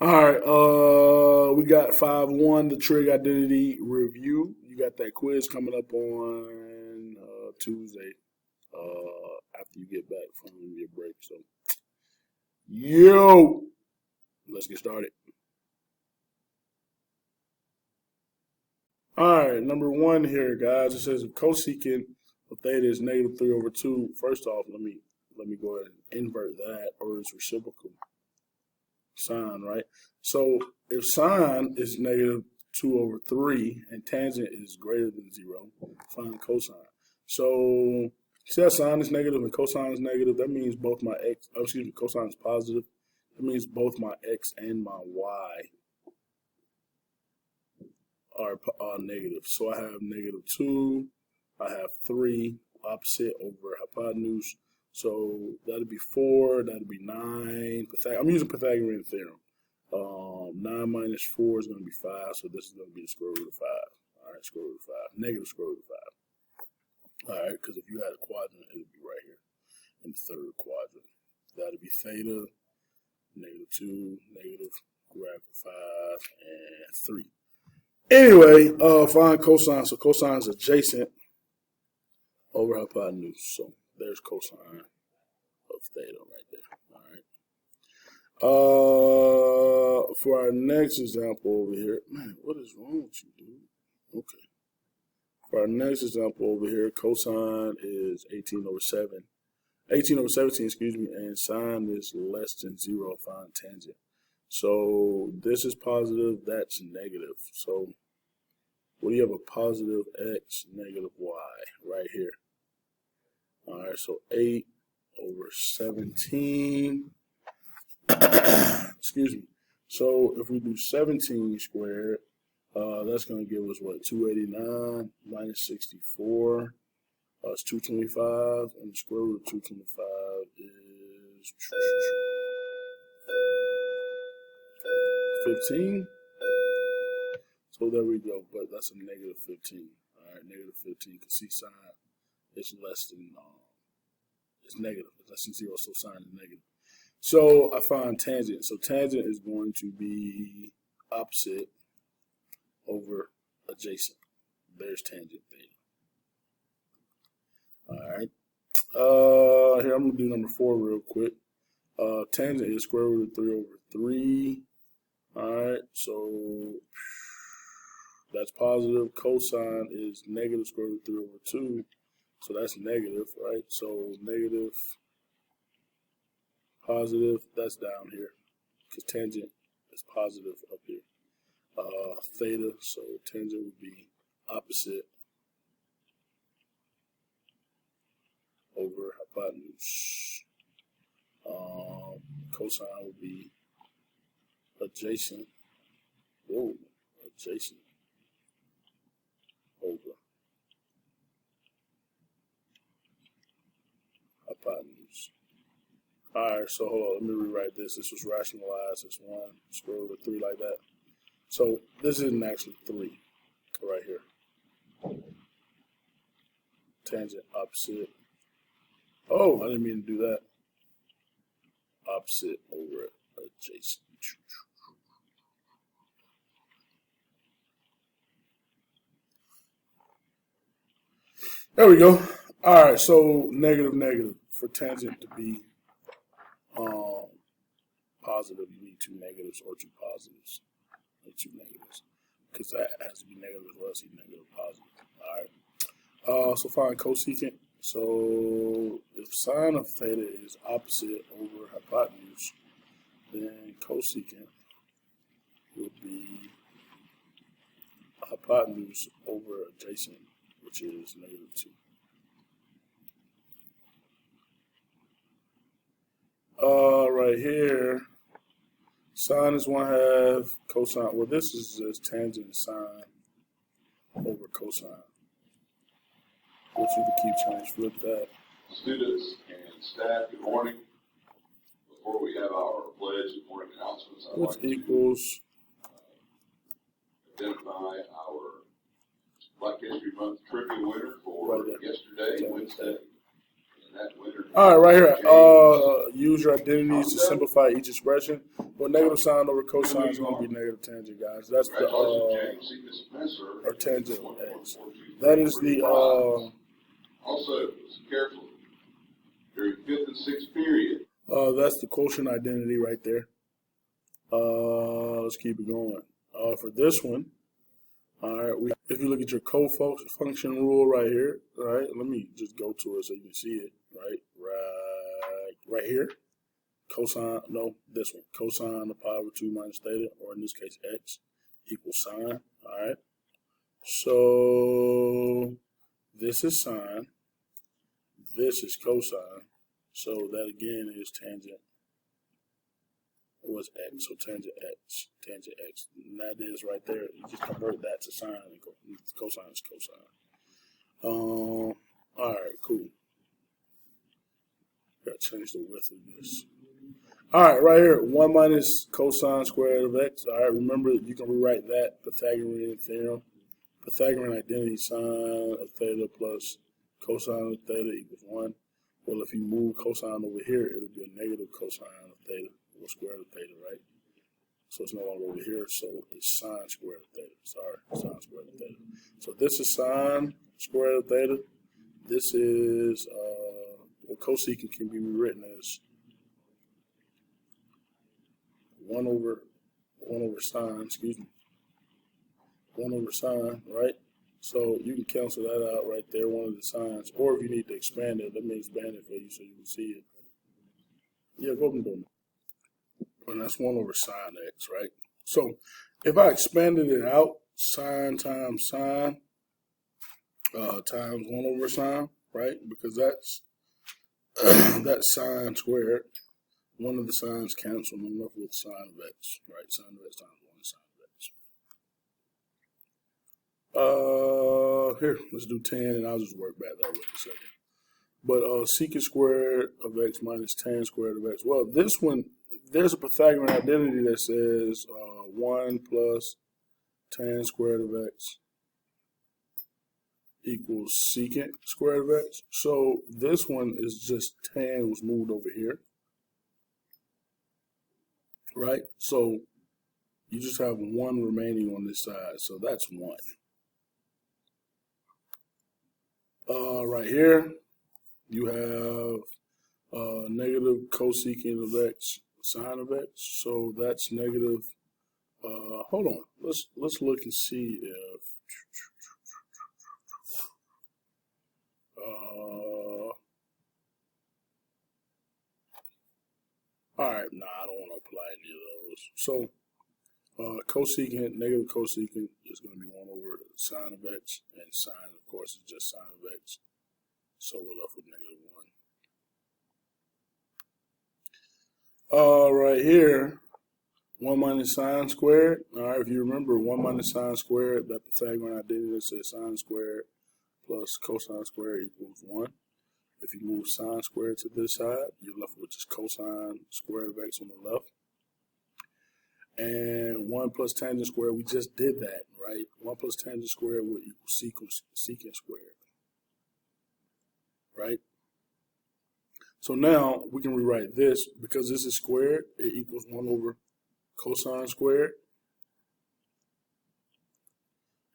All right, we got 5-1, the Trig Identity Review. You got that quiz coming up on Tuesday after you get back from your break. So, let's get started. All right, number one here, guys. It says if cosecant of theta is -3/2. First off, let me go ahead and invert that, or its reciprocal. Sine, right? So if sine is -2/3 and tangent is greater than 0, find cosine. So see that sine is negative and cosine is negative. That means both my x, cosine is positive. That means both my x and my y are negative. So I have -2, I have 3 opposite over hypotenuse. So that'll be 4, that'll be 9. I'm using Pythagorean theorem. 9 minus 4 is going to be 5, so this is going to be the square root of 5. All right, square root of 5, negative square root of 5. All right, because if you had a quadrant, it would be right here in the third quadrant. That'll be theta, -2, negative, grab 5, and 3. Anyway, find cosine. So cosine is adjacent over hypotenuse. So there's cosine of theta right there. All right. For our next example over here, man, what is wrong with you, dude? Okay. For our next example over here, cosine is 18/7. 18/17, excuse me, and sine is less than 0. Find tangent. So this is positive, that's negative. So what do you have? A positive x, negative y right here. All right, so 8/17. Excuse me. So if we do 17 squared, that's going to give us what? 289 minus 64. It's 225, and the square root of 225 is 15. So there we go, but that's a -15. All right, -15, because see sine is less than, it's negative, it's less than 0, so sine is negative. So I find tangent. So tangent is going to be opposite over adjacent. There's tangent theta. All right. Here I'm going to do number 4 real quick. Tangent is square root of 3/3. All right, so that's positive. Cosine is negative square root of 3/2. So that's negative, right? So negative, positive, that's down here. Because tangent is positive up here. Theta, so tangent would be opposite over hypotenuse. Cosine would be adjacent. Whoa, adjacent over hypotenuse. All right, so hold on, let me rewrite this. This was rationalized as 1 square root of 3 like that. So this isn't actually 3 right here. Tangent opposite. Oh, I didn't mean to do that. Opposite over adjacent. There we go. All right, so negative. For tangent to be positive, you need 2 negatives or 2 positives. Or 2 negatives. Because that has to be negative as well as negative positive. All right. So find cosecant. So if sine of theta is opposite over hypotenuse, then cosecant would be hypotenuse over adjacent, which is -2. Right here, sine is 1/2, cosine, well this is just tangent sine over cosine, which you can keep trying to flip that. Students and staff, good morning. Before we have our pledge and morning announcements, I'd which like equals to identify our Black History Month trivia winner for yesterday, Wednesday. And that winner. All right, right here. Use your identities to simplify each expression. Well, negative sine over cosine is going to be negative tangent, guys. That's the or tangent of x. That is the Also, carefully during fifth and sixth period. That's the quotient identity right there. Let's keep it going. For this one, all right. If you look at your co-function rule right here, right? Let me just go to it so you can see it. Right here. Cosine, no, this one. Cosine of pi over 2 minus theta, or in this case, x equals sine. All right. So this is sine. This is cosine. So that again is tangent. Was x, so tangent x. And that is right there. You just convert that to sine. Cosine is cosine. All right, cool. Gotta change the width of this. All right, right here, 1 minus cosine squared of x. All right, remember you can rewrite that Pythagorean theorem. Pythagorean identity, sine of theta plus cosine of theta equals 1. Well, if you move cosine over here, it'll be a negative cosine of theta, or square root of theta, right? So it's no longer over here, so it's sine squared of theta. Sorry, sine squared of theta. So this is sine squared of theta. This is, well, cosecant can be rewritten as 1 over sine, 1 over sine, right? So you can cancel that out right there, one of the signs. Or if you need to expand it, let me expand it for you so you can see it. Yeah, go ahead and do it. And that's 1 over sine x, right? So if I expanded it out, sine times sine times 1 over sine, right? Because that's that's sine squared. One of the signs cancel. I'm left with sine of x, right? Sine of x times 1 sine of x. Here, let's do 10, and I'll just work back that way in a second. But secant squared of x minus tan squared of x. Well, this one, there's a Pythagorean identity that says 1 plus tan squared of x equals secant squared of x. So this one is just tan was moved over here, right? So you just have 1 remaining on this side, so that's 1. Right here, you have negative cosecant of x sine of x, so that's negative. Hold on, let's look and see if all right, nah, I don't want to apply any of those. So cosecant, negative cosecant is going to be 1 over sine of x, and sine, of course, is just sine of x. So we're left with negative 1. Right here, 1 minus sine squared. All right, if you remember, 1 minus sine squared, that Pythagorean identity that says sine squared plus cosine squared equals 1. If you move sine squared to this side, you're left with just cosine squared of x on the left. And 1 plus tangent squared, we just did that, right? 1 plus tangent squared would equal secant squared, right? So now we can rewrite this, because this is squared, it equals 1 over cosine squared.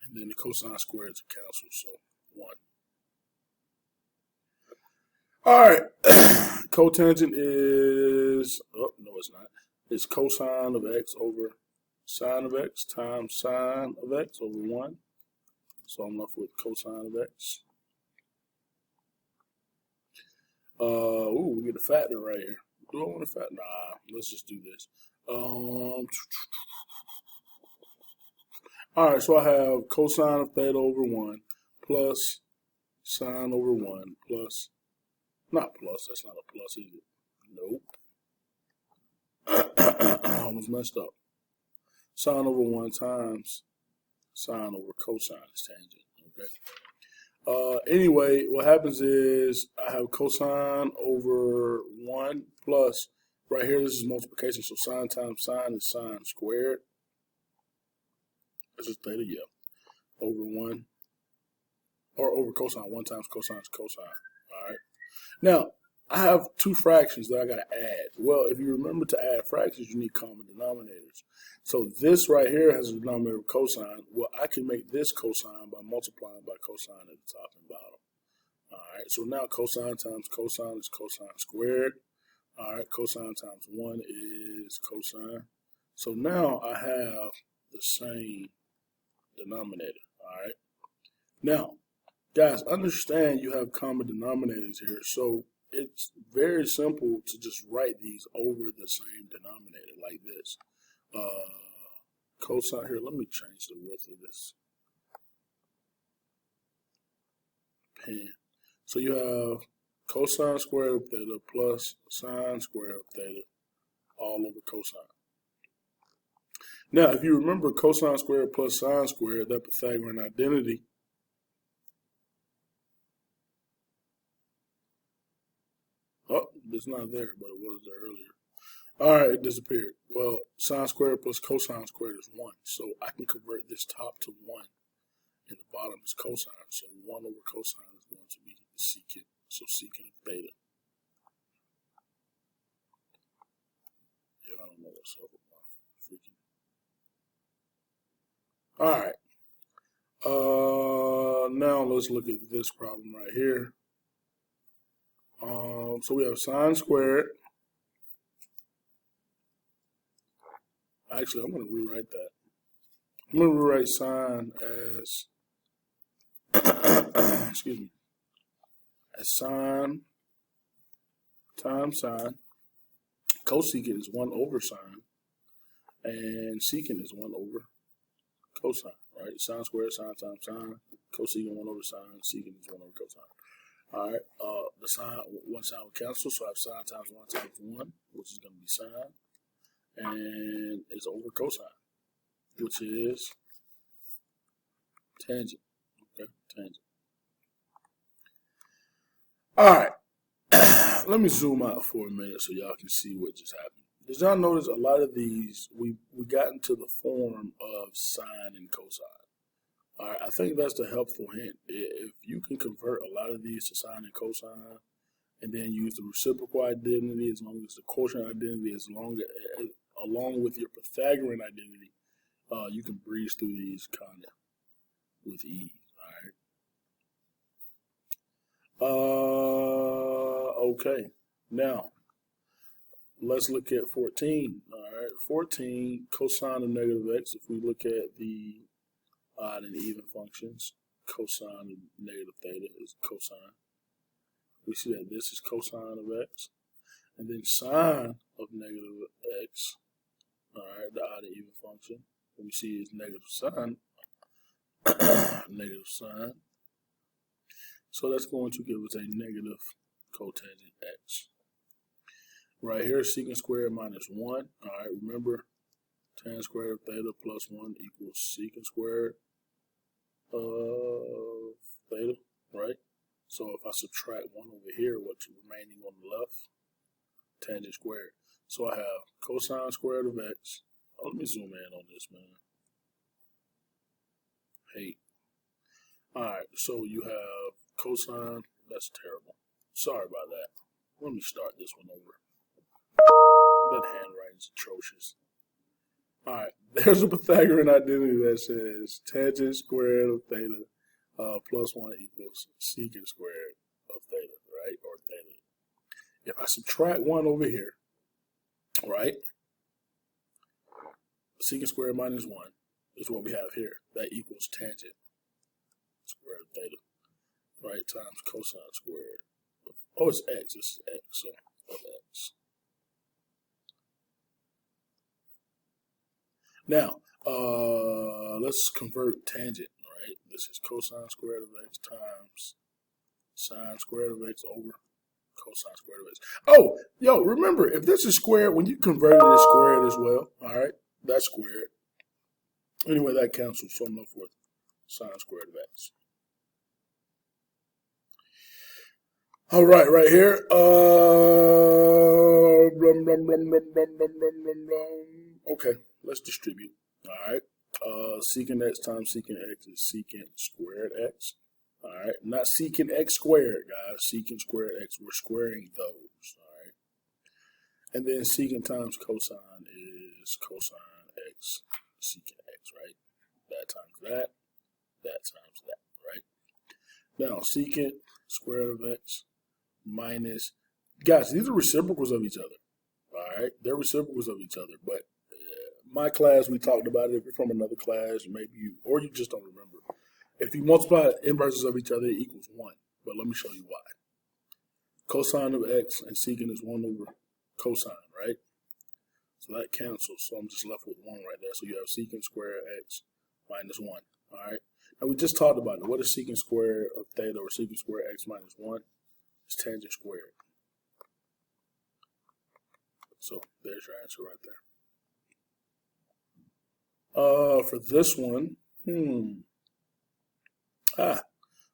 And then the cosine squareds are canceled, so 1. All right, cotangent is, oh, no it's not. It's cosine of x over sine of x times sine of x over 1. So I'm left with cosine of x. Ooh, we get a factor right here. Do I want a factor? Nah, let's just do this. All right, so I have cosine of theta over 1 plus sine over 1 plus, not plus, that's not a plus, is it? Nope. I almost messed up. Sine over 1 times sine over cosine is tangent, okay? Anyway, what happens is I have cosine over 1 plus, right here, this is multiplication, so sine times sine is sine squared. This is theta, yeah, over 1, or over cosine. 1 times cosine is cosine, all right? Now, I have two fractions that I got to add. Well, if you remember to add fractions, you need common denominators. So this right here has a denominator of cosine. Well, I can make this cosine by multiplying by cosine at the top and bottom. All right, so now cosine times cosine is cosine squared. All right, cosine times 1 is cosine. So now I have the same denominator. All right. Now, guys, understand you have common denominators here. So it's very simple to just write these over the same denominator like this. Cosine here, let me change the width of this pen. So you have cosine squared of theta plus sine squared of theta all over cosine. Now, if you remember cosine squared plus sine squared, that Pythagorean identity, oh, it's not there, but it was there earlier. All right, it disappeared. Well, sine squared plus cosine squared is 1. So I can convert this top to 1, and the bottom is cosine. So 1 over cosine is going to be secant. So secant of theta. Yeah, I don't know what's up with my freaking. All right. Now let's look at this problem right here. So we have sine squared. Actually, I'm going to rewrite that. I'm going to rewrite sine as, excuse me, as sine times sine. Cosecant is 1 over sine, and secant is 1 over cosine, right? Sine squared, sine times sine, cosecant 1 over sine, secant is 1 over cosine. All right, the sine, one sine will cancel, so I have sine times 1 times 1, which is going to be sine, and it's over cosine, which is tangent. Okay, tangent. All right, let me zoom out for a minute so y'all can see what just happened. Did y'all notice a lot of these, we got into the form of sine and cosine? All right, I think that's the helpful hint. If you can convert a lot of these to sine and cosine, and then use the reciprocal identity as long as the quotient identity, along with your Pythagorean identity, you can breeze through these kind of with ease. All right. Okay. Now let's look at 14. All right, 14 cosine of negative x. If we look at the odd and even functions, cosine of negative theta is cosine. We see that this is cosine of x, and then sine of negative x. All right, the odd and even function. What we see is negative sine, negative sine. So that's going to give us a negative cotangent x. Right here, secant squared minus 1. All right, remember, tan squared of theta plus 1 equals secant squared of theta, right? So if I subtract 1 over here, what's remaining on the left? Tangent squared. So I have cosine squared of x. Oh, let me zoom in on this, man. Hey. All right, so you have cosine. That's terrible. Sorry about that. Let me start this one over. That handwriting's atrocious. All right, there's a Pythagorean identity that says tangent squared of theta plus 1 equals secant squared of theta, right? Or theta. If I subtract 1 over here, right? Secant squared minus 1 is what we have here. That equals tangent squared of theta, right? Times cosine squared. Oh, it's x. This is x, so of x. Now, let's convert tangent, right? This is cosine squared of x times sine squared of x over cosine squared of x. Oh, yo, remember, if this is squared, when you convert it, it's squared as well, all right? That's squared. Anyway, that cancels, so I'm left with sine squared of x. All right, right here. Okay, let's distribute. All right. Secant x times secant x is secant squared x. All right, not secant x squared, guys. Secant squared x, we're squaring those. All right, and then secant times cosine is cosine x secant x, right? That times that times that, right? Now, secant square root of x minus, guys, these are reciprocals of each other, all right? They're reciprocals of each other, but my class, we talked about it. If you're from another class, maybe you, or you just don't remember. If you multiply inverses of each other, it equals 1, but let me show you why. Cosine of x and secant is 1 over cosine, right? So that cancels, so I'm just left with 1 right there. So you have secant square x minus 1, all right? Now, we just talked about it. What is secant square of theta or secant square x minus 1? It's tangent squared. So there's your answer right there. For this one,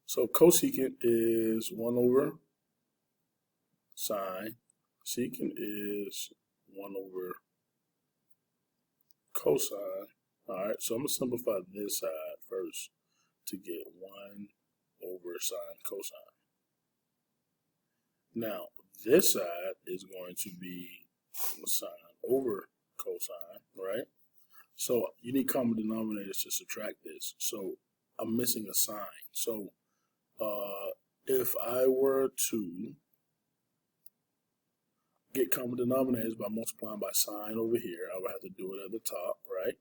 so cosecant is 1 over sine. Secant is 1 over cosine. All right, so I'm going to simplify this side first to get 1 over sine cosine. Now, this side is going to be sine over cosine, right? So you need common denominators to subtract this. So I'm missing a sign. So if I were to get common denominators by multiplying by sine over here, I would have to do it at the top, right?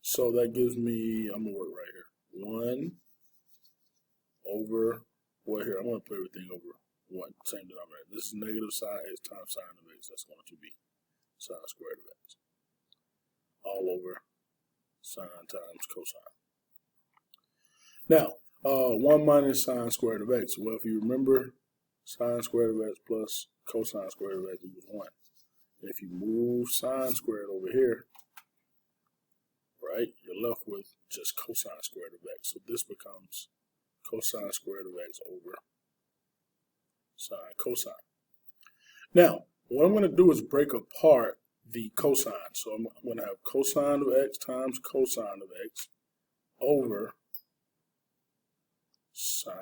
So that gives me, I'm going to work right here, 1 over, well here, I'm going to put everything over 1, same denominator. This is negative sine x times sine of x. That's going to be sine squared of x. All over sine times cosine. Now, 1 minus sine squared of x. Well, if you remember, sine squared of x plus cosine squared of x equals 1. And if you move sine squared over here, right, you're left with just cosine squared of x. So this becomes cosine squared of x over sine cosine. Now, what I'm going to do is break apart the cosine. So I'm going to have cosine of x times cosine of x over sine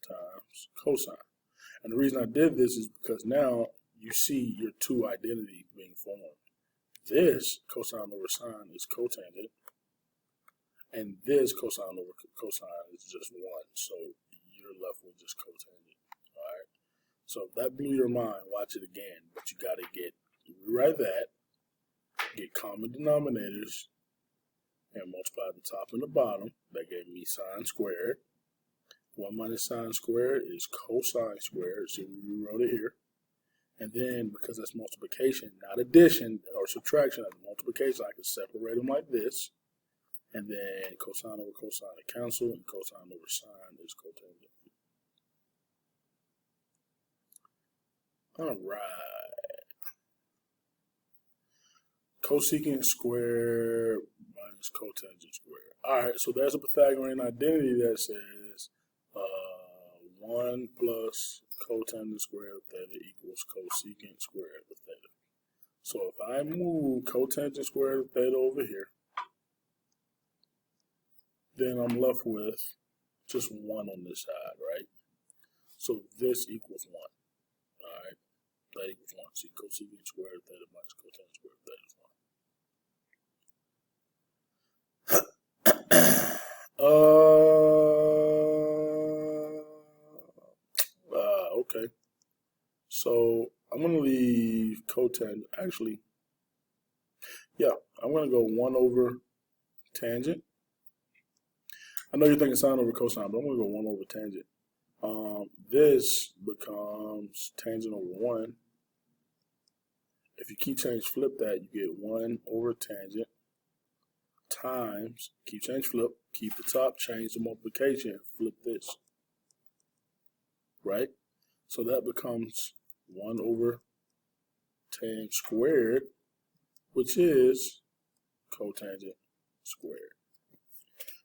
times cosine. And the reason I did this is because now you see your two identities being formed. This cosine over sine is cotangent, and this cosine over cosine is just 1. So you're left with just cotangent. All right. So if that blew your mind, watch it again. But you got to rewrite that, get common denominators, and multiply the top and the bottom. That gave me sine squared. 1 minus sine squared is cosine squared. So we rewrote it here. And then, because that's multiplication, not addition or subtraction, that's multiplication, I can separate them like this. And then cosine over cosine is cancel, and cosine over sine is cotangent. All right. Cosecant squared minus cotangent squared. All right, so there's a Pythagorean identity that says 1 plus cotangent squared of theta equals cosecant squared of theta. So if I move cotangent squared of theta over here, then I'm left with just 1 on this side, right? So this equals 1. All right, that equals 1. See, cosecant squared of theta minus cotangent squared of theta is 1. Okay. So I'm going to leave cotangent. Actually, yeah, I'm going to go 1 over tangent. I know you're thinking sine over cosine, but I'm going to go 1 over tangent. This becomes tangent over 1. If you keep change flip that, you get 1 over tangent times, keep change flip, keep the top, change the multiplication, flip this. Right? So that becomes 1 over tan squared, which is cotangent squared.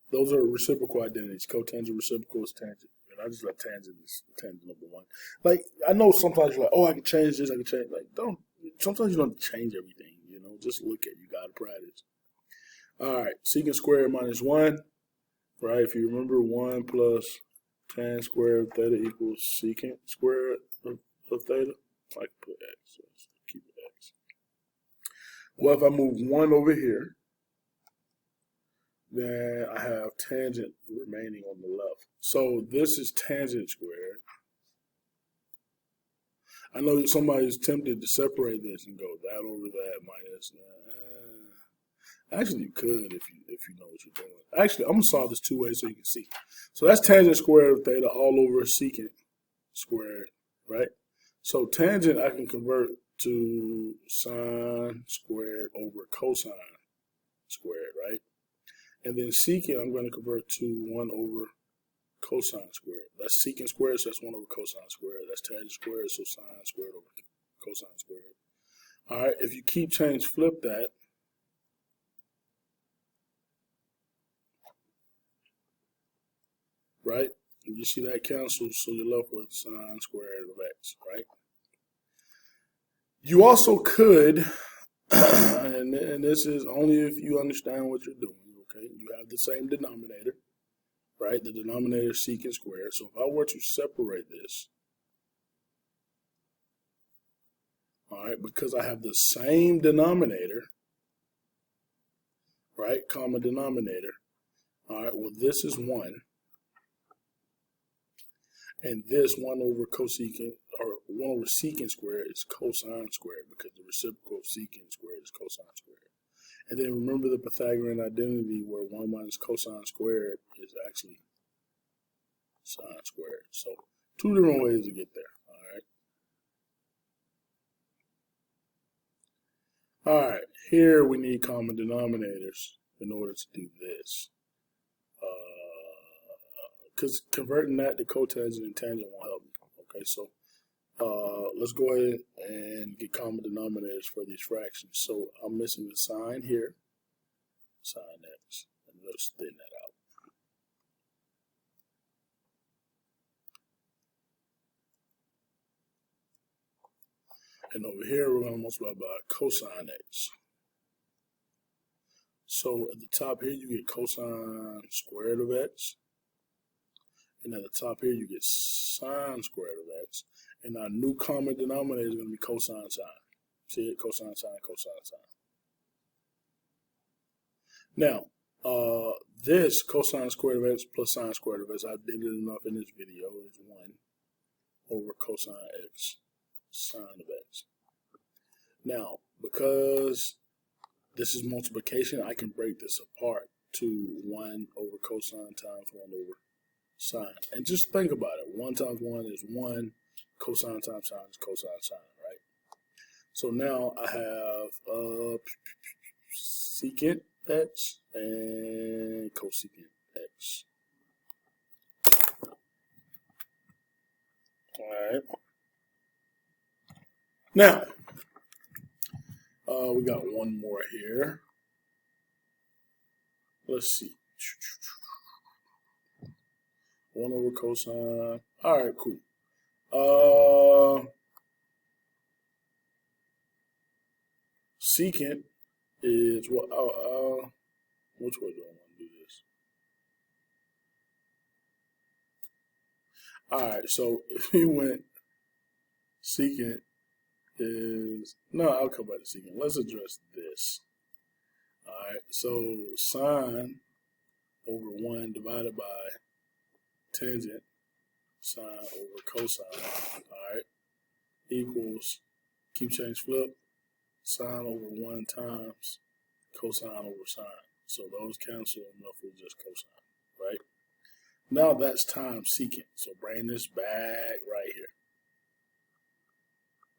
Those are reciprocal identities. Cotangent, reciprocal is tangent. And I just let tangent is tangent number 1. Like, I know sometimes you're like, oh, I can change this, I can change. Like, don't, sometimes you don't have to change everything, you know, just look at it. You got to practice. All right, secant squared minus 1, right? If you remember, 1 plus tan squared of theta equals secant squared of theta. I can put x, so let's keep it x. Well, if I move 1 over here, then I have tangent remaining on the left. So this is tangent squared. I know somebody's tempted to separate this and go that over that minus that. Actually, you could if you know what you're doing. Actually, I'm going to solve this 2 ways so you can see. So that's tangent squared of theta all over secant squared, right? So tangent I can convert to sine squared over cosine squared, right? And then secant I'm going to convert to 1 over cosine squared. That's secant squared, so that's 1 over cosine squared. That's tangent squared, so sine squared over cosine squared. All right, if you keep change, flip that. Right? You see that cancels, so you're left with sine squared of x, right? You also could, and this is only if you understand what you're doing, okay? You have the same denominator, right? The denominator is secant squared. So if I were to separate this, all right, because I have the same denominator, right, common denominator, all right, well, this is 1. And this 1 over cosecant, or 1 over secant squared is cosine squared, because the reciprocal of secant squared is cosine squared. And then remember the Pythagorean identity where 1 minus cosine squared is actually sine squared. So 2 different ways to get there, all right? All right, here we need common denominators in order to do this. Because converting that to cotangent and tangent won't help me. Okay, so let's go ahead and get common denominators for these fractions. So I'm missing the sign here, sine x, and let's thin that out. And over here, we're going to multiply by cosine x. So at the top here, you get cosine squared of x. And at the top here, you get sine squared of x. And our new common denominator is going to be cosine sine. See it? Cosine sine, cosine sine. Now, this cosine squared of x plus sine squared of x, I did it enough in this video, is 1 over cosine x sine of x. Now, because this is multiplication, I can break this apart to 1 over cosine times 1 over sine. And just think about it. 1 times 1 is 1. Cosine times sine is cosine sine, right? So now I have secant x and cosecant x. All right. Now, we got one more here. Let's see. 1 over cosine. All right, cool. Secant is what? Which way do I want to do this? All right, so if we went secant is no, I'll come back to secant. Let's address this. All right, so sine over 1 divided by tangent sine over cosine, all right, equals, keep change flip, sine over 1 times cosine over sine. So those cancel enough with just cosine, right? Now that's times secant. So bring this back right here,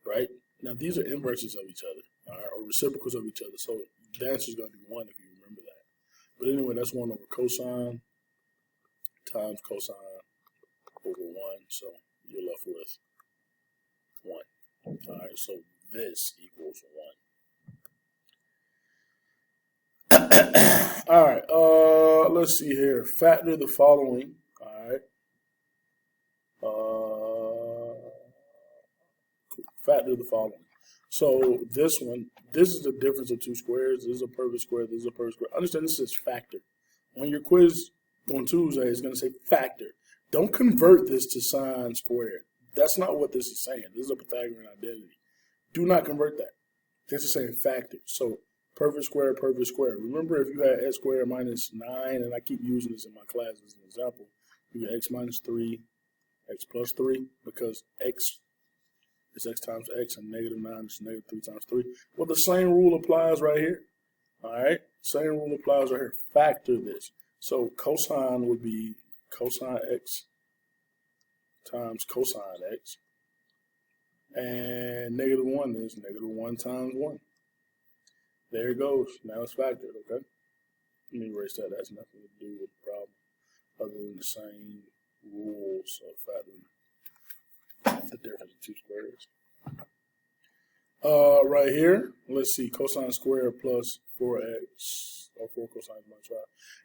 right? Now these are inverses of each other, all right, or reciprocals of each other. So the answer is going to be 1 if you remember that. But anyway, that's 1 over cosine times cosine over 1, so you're left with 1. All right, so this equals 1. All right, let's see here. Factor the following. All right. Factor the following. So this one, this is the difference of 2 squares. This is a perfect square. This is a perfect square. Understand this is factor. On your quiz on Tuesday, it's going to say factor. Don't convert this to sine squared. That's not what this is saying. This is a Pythagorean identity. Do not convert that. This is saying factor. So perfect square, perfect square. Remember, if you had x squared minus 9, and I keep using this in my class as an example, you get x minus 3, x plus 3, because x is x times x, and negative 9 is negative 3 times 3. Well, the same rule applies right here. All right? Same rule applies right here. Factor this. So cosine would be cosine x times cosine x. And negative 1 is negative 1 times 1. There it goes. Now it's factored, okay? Let me erase that. That has nothing to do with the problem other than the same rules of factoring. The difference in two squares. Right here, let's see. Cosine squared plus 4x, or 4 cosine minus 5.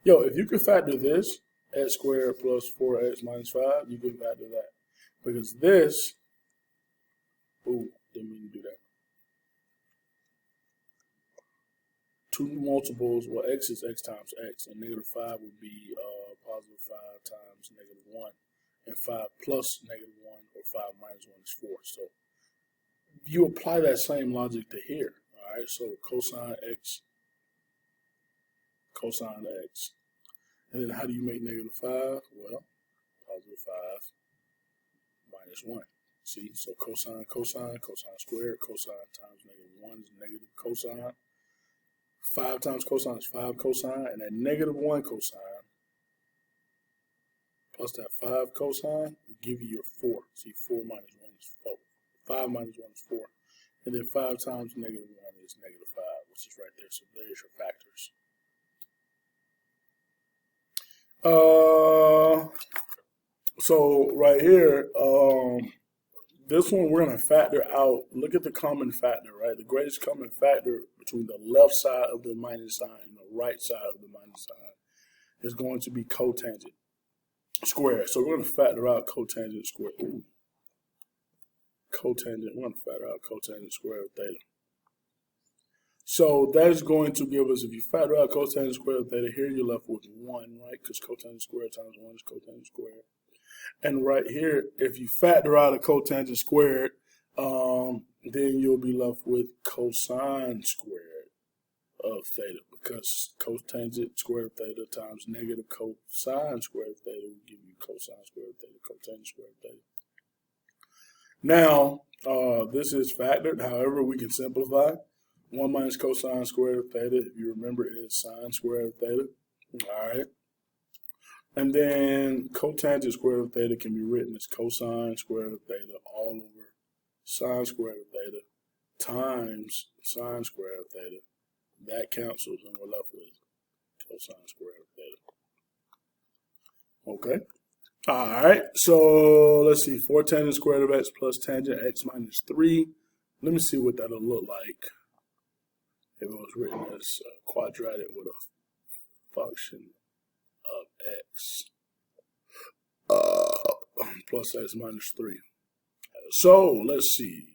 Yo, if you can factor this, x squared plus 4x minus 5, you can factor that. Because this, ooh, didn't mean to do that. Two multiples, well, x is x times x, and negative 5 would be positive 5 times negative 1, and 5 plus negative 1, or 5 minus 1 is 4. So you apply that same logic to here. All right, so cosine x, and then how do you make negative 5? Well, positive 5 minus 1. See, so cosine squared, cosine times negative 1 is negative cosine. 5 times cosine is 5 cosine, and that negative 1 cosine plus that 5 cosine will give you your 4. See, 4 minus 1 is 4. 5 minus 1 is 4. And then 5 times negative 1 is negative 5, which is right there. So there's your factors. So right here, this one we're going to factor out. Look at the common factor, right? The greatest common factor between the left side of the minus sign and the right side of the minus sign is going to be cotangent squared. So we're going to factor out cotangent squared. Ooh. Cotangent, we're going to factor out cotangent squared of theta. So that is going to give us, if you factor out cotangent squared of theta, here you're left with 1, right? Because cotangent squared times 1 is cotangent squared. And right here, if you factor out a cotangent squared, then you'll be left with cosine squared of theta, because cotangent squared of theta times negative cosine squared of theta will give you cosine squared of theta, cotangent squared of theta. Now, this is factored. However, we can simplify. 1 minus cosine squared of theta, if you remember, is sine squared of theta. All right. And then cotangent squared of theta can be written as cosine squared of theta all over sine squared of theta times sine squared of theta. That cancels, and we're left with cosine squared of theta. Okay. All right. So let's see. 4 tangent squared of x plus tangent x minus 3. Let me see what that'll look like if it was written as quadratic with a function of x plus x minus 3. So let's see.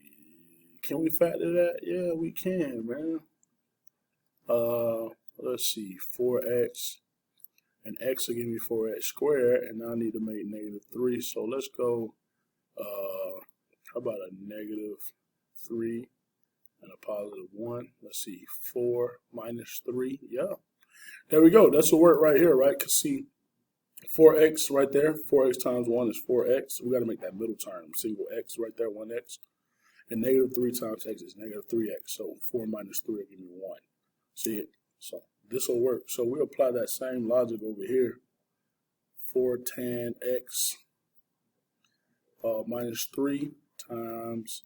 Can we factor that? Yeah, we can, man. Let's see. 4x and x will give me 4x squared, and now I need to make negative 3. So let's go. How about a negative 3 and a positive 1? Let's see. 4 minus 3. Yeah. There we go. That's a word right here, right? Because see, 4x right there, 4x times 1 is 4x. We got to make that middle term. Single x right there, 1x. And negative 3 times x is negative 3x. So 4 minus 3 will give me 1. See it? So this will work. So we apply that same logic over here. 4 tan x minus 3 times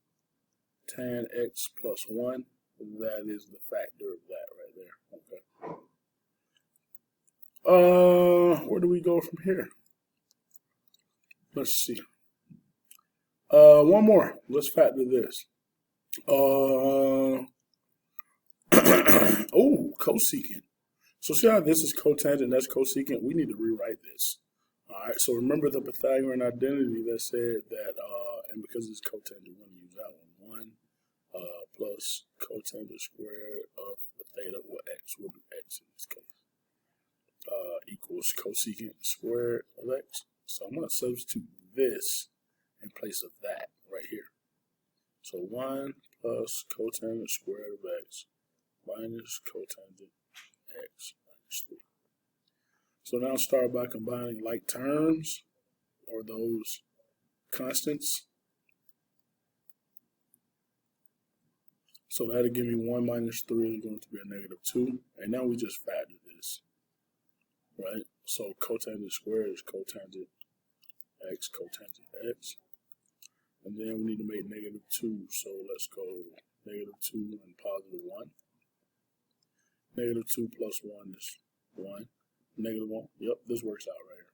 tan x plus 1. That is the factor of that right there. Okay. Where do we go from here? Let's see. One more. Let's factor this. Oh, cosecant. So see how this is cotangent, that's cosecant? We need to rewrite this. All right, so remember the Pythagorean identity that said that, and because it's cotangent, we're going to use that one. 1 plus cotangent squared of the theta, or x, we'll do x in this case. Equals cosecant squared of x. So I'm going to substitute this in place of that right here. So 1 plus cotangent squared of x minus cotangent x minus 3. So now start by combining like terms, or those constants. So that'll give me 1 minus 3 is going to be a negative 2. And now we just factor this, right? So cotangent squared is cotangent x. And then we need to make negative 2. So let's go negative 2 and positive 1. Negative 2 plus 1 is 1. Negative 1. Yep, this works out right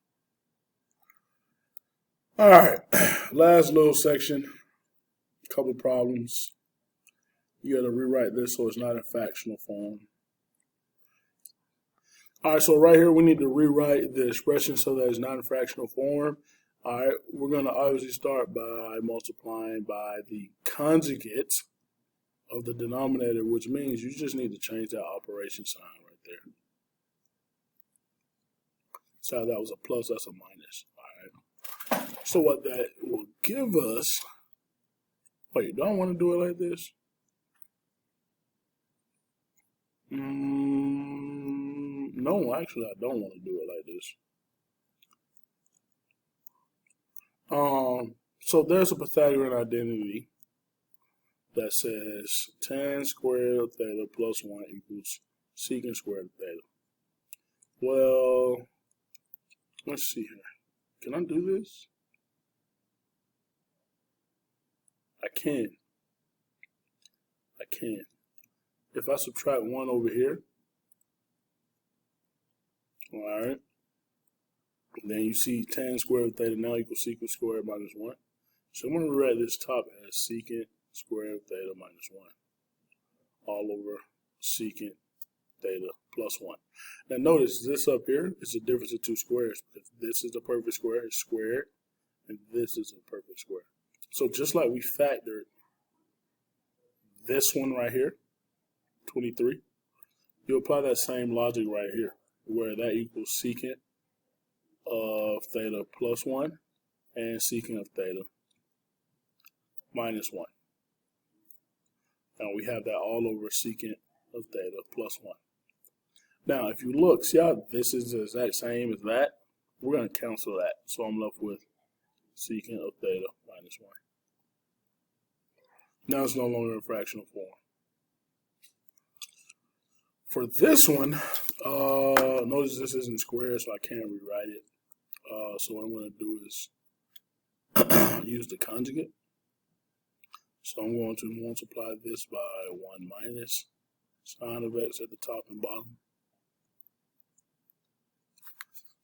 here. Alright, last little section. Couple problems. You got to rewrite this so it's not in fractional form. Alright, so right here we need to rewrite the expression so that it's not in fractional form. Alright, we're going to obviously start by multiplying by the conjugate of the denominator, which means you just need to change that operation sign right there. So that was a plus, that's a minus. Alright, so what that will give us, wait, do I want to do it like this? No, actually I don't want to do it like this. So there's a Pythagorean identity that says tan squared of theta plus 1 equals secant squared of theta. Well, let's see here. Can I do this? I can. If I subtract 1 over here, alright, then you see tan squared of theta now equals secant squared minus 1. So I'm going to rewrite this top as secant squared of theta minus 1 all over secant theta plus 1. Now notice this up here is the difference of two squares, because this is a perfect square, it's squared, and this is a perfect square. So just like we factored this one right here, 23, you apply that same logic right here, where that equals secant of theta plus 1 and secant of theta minus 1. Now we have that all over secant of theta plus 1. Now if you look, see how this is the exact same as that? We're going to cancel that. So I'm left with secant of theta minus 1. Now it's no longer in fractional form. For this one, notice this isn't square, so I can't rewrite it. So what I'm going to do is use the conjugate. So I'm going to multiply this by 1 minus sine of x at the top and bottom.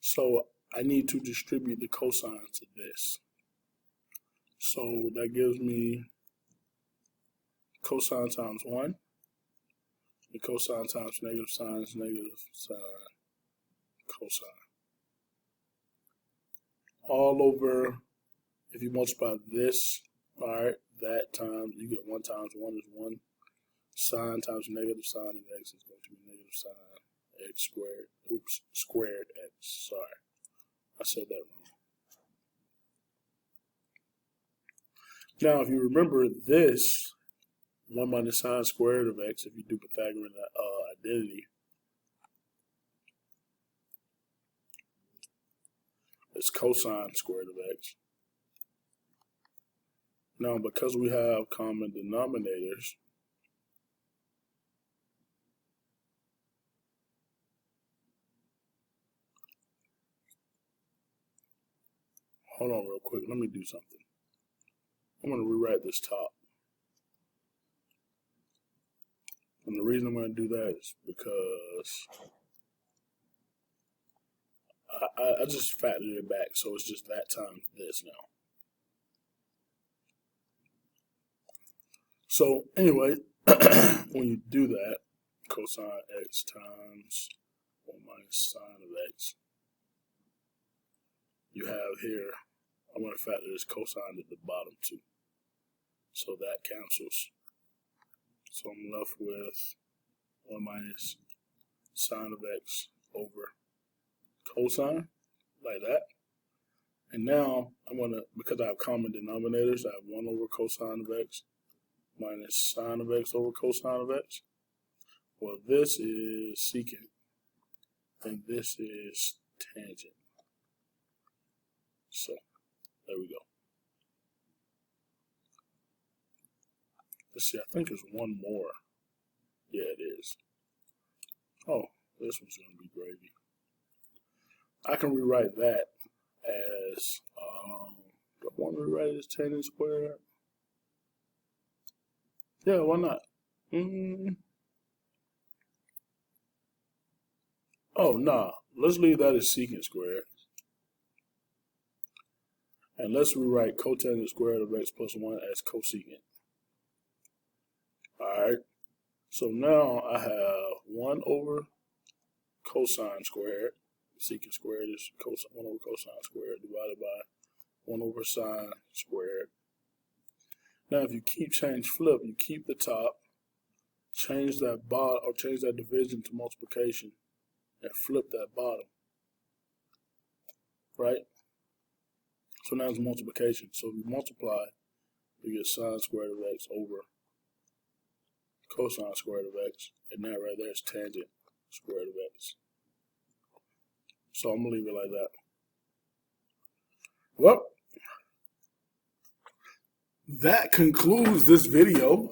So I need to distribute the cosine to this. So that gives me cosine times 1. The cosine times negative sine is negative sine cosine. All over, if you multiply this, alright, that times, you get 1 times 1 is 1. Sine times negative sine of x is going to be negative sine x squared. Oops, squared x. Sorry, I said that wrong. Now, if you remember this, 1 minus sine squared of x, if you do Pythagorean identity, it's cosine squared of x. Now, because we have common denominators, hold on real quick, let me do something. I'm going to rewrite this top. And the reason I'm going to do that is because I just factored it back, so it's just that times this now. So anyway, when you do that, cosine x times 1 minus sine of x, you have here, I'm going to factor this cosine at the bottom too. So that cancels. So I'm left with 1 minus sine of x over cosine, like that. And now I'm going to, because I have common denominators, I have 1 over cosine of x minus sine of x over cosine of x. Well, this is secant, and this is tangent. So, there we go. Let's see, I think there's one more. Yeah, it is. Oh, this one's going to be gravy. I can rewrite that as, do I want to rewrite it as tangent squared? Yeah, why not? Oh, nah. Let's leave that as secant squared. And let's rewrite cotangent squared of x plus 1 as cosecant. Alright. So now I have 1 over cosine squared. Secant squared is 1 over cosine squared divided by 1 over sine squared. Now if you flip, you keep the top, change that bottom, or change that division to multiplication, and flip that bottom. Right? So now it's multiplication. So if you multiply, you get sine squared of x over cosine squared of x, and that right there is tangent squared of x. So I'm going to leave it like that. Well, that concludes this video.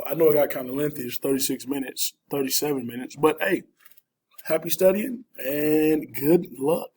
I know it got kind of lengthy. It's 36 minutes, 37 minutes. But hey, happy studying and good luck.